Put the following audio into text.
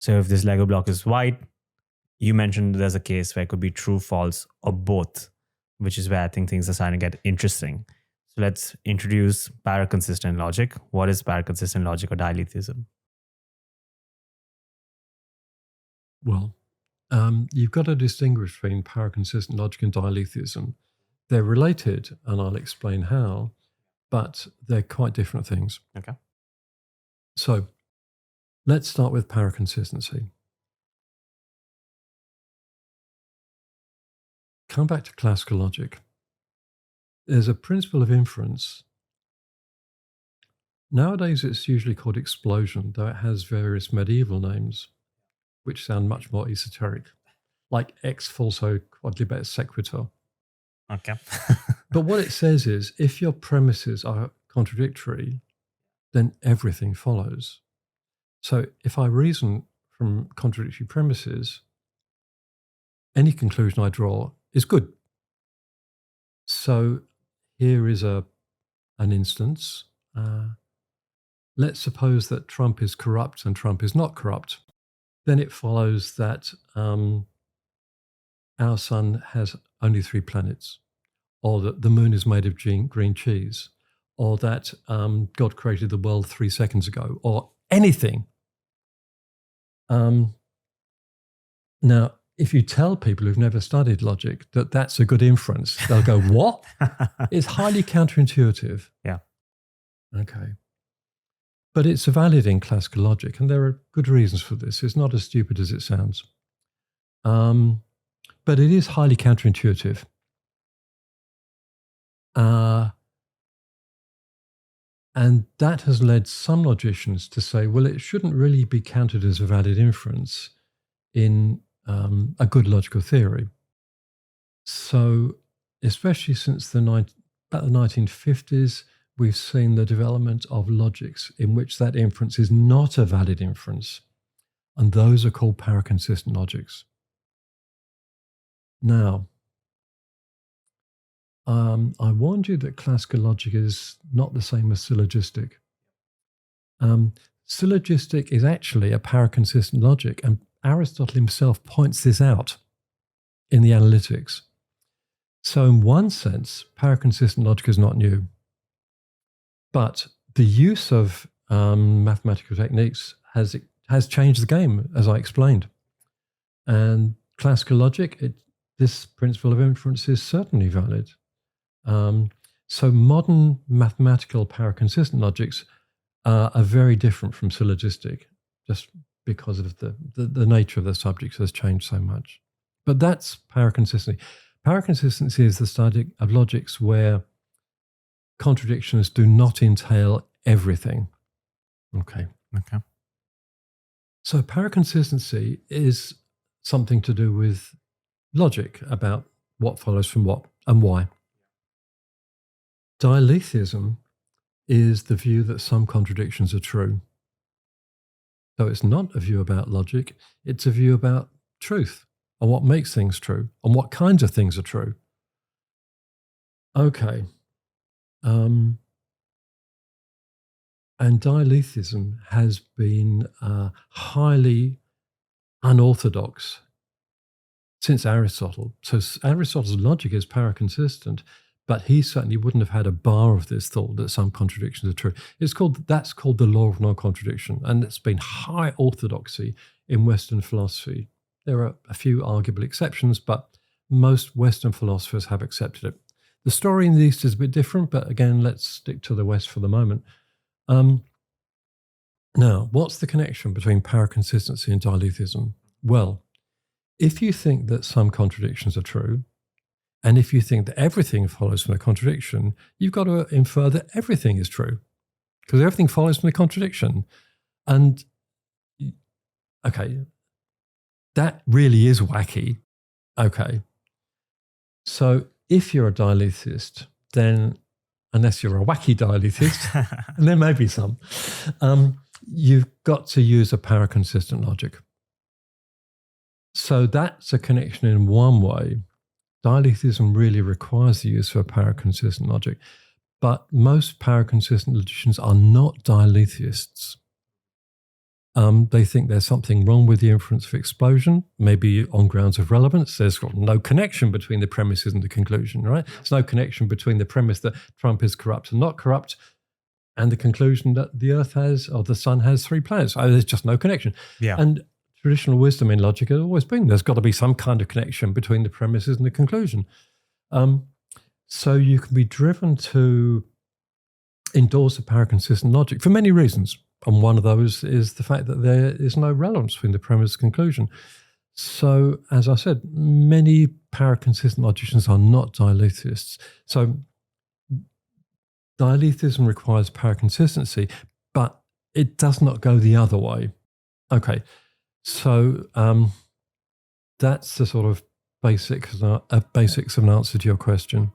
So if this Lego block is white, you mentioned there's a case where it could be true, false, or both, which is where I think things are starting to get interesting. So let's introduce paraconsistent logic. What is paraconsistent logic or dialetheism? Well, you've got to distinguish between paraconsistent logic and dialetheism. They're related, and I'll explain how, but they're quite different things. Okay. So let's start with paraconsistency. Come back to classical logic. There's a principle of inference. Nowadays, it's usually called explosion, though it has various medieval names, which sound much more esoteric, like ex falso quodlibet sequitur. Okay. But what it says is, if your premises are contradictory, then everything follows. So if I reason from contradictory premises, any conclusion I draw is good. So here is an instance. Let's suppose that Trump is corrupt and Trump is not corrupt. Then it follows that our sun has only 3 planets, or that the moon is made of green cheese, or that God created the world 3 seconds ago, or anything. Now, if you tell people who've never studied logic that that's a good inference, they'll go, what? It's highly counterintuitive. Yeah. Okay. But it's valid in classical logic, and there are good reasons for this. It's not as stupid as it sounds. But it is highly counterintuitive. And that has led some logicians to say, well, it shouldn't really be counted as a valid inference in a good logical theory. So, especially since about the 1950s, we've seen the development of logics in which that inference is not a valid inference, and those are called paraconsistent logics. Now, I warned you that classical logic is not the same as syllogistic. Syllogistic is actually a paraconsistent logic, and Aristotle himself points this out in the Analytics. So in one sense, paraconsistent logic is not new. But the use of mathematical techniques has changed the game, as I explained. And classical logic, this principle of inference is certainly valid. So modern mathematical paraconsistent logics are very different from syllogistic, just because of the nature of the subjects has changed so much. But that's paraconsistency. Paraconsistency is the study of logics where contradictions do not entail everything. Okay. So paraconsistency is something to do with logic about what follows from what and why. Dialetheism is the view that some contradictions are true. So it's not a view about logic, it's a view about truth and what makes things true and what kinds of things are true. Okay. And dialetheism has been highly unorthodox since Aristotle. So Aristotle's logic is paraconsistent, but he certainly wouldn't have had a bar of this thought that some contradictions are true. That's called the law of non-contradiction, and it's been high orthodoxy in Western philosophy. There are a few arguable exceptions, but most Western philosophers have accepted it. The story in the East is a bit different, but again, let's stick to the West for the moment. Now, what's the connection between paraconsistency and dialetheism? Well, if you think that some contradictions are true, and if you think that everything follows from a contradiction, you've got to infer that everything is true, because everything follows from a contradiction. And, okay, that really is wacky. Okay. So if you're a dialetheist, then, unless you're a wacky dialetheist, and there may be some, you've got to use a paraconsistent logic. So that's a connection in one way. Dialetheism really requires the use of a paraconsistent logic, but most paraconsistent logicians are not dialetheists. They think there's something wrong with the inference of explosion, maybe on grounds of relevance. There's got no connection between the premises and the conclusion, right? There's no connection between the premise that Trump is corrupt and not corrupt and the conclusion that the Earth has, or the Sun has 3 planets. There's just no connection. Yeah. And traditional wisdom in logic has always been there's got to be some kind of connection between the premises and the conclusion. So you can be driven to endorse a paraconsistent logic for many reasons. And one of those is the fact that there is no relevance between the premise and conclusion. So, as I said, many paraconsistent logicians are not dialetheists. So, dialetheism requires paraconsistency, but it does not go the other way. Okay, so that's the sort of basics of an answer to your question.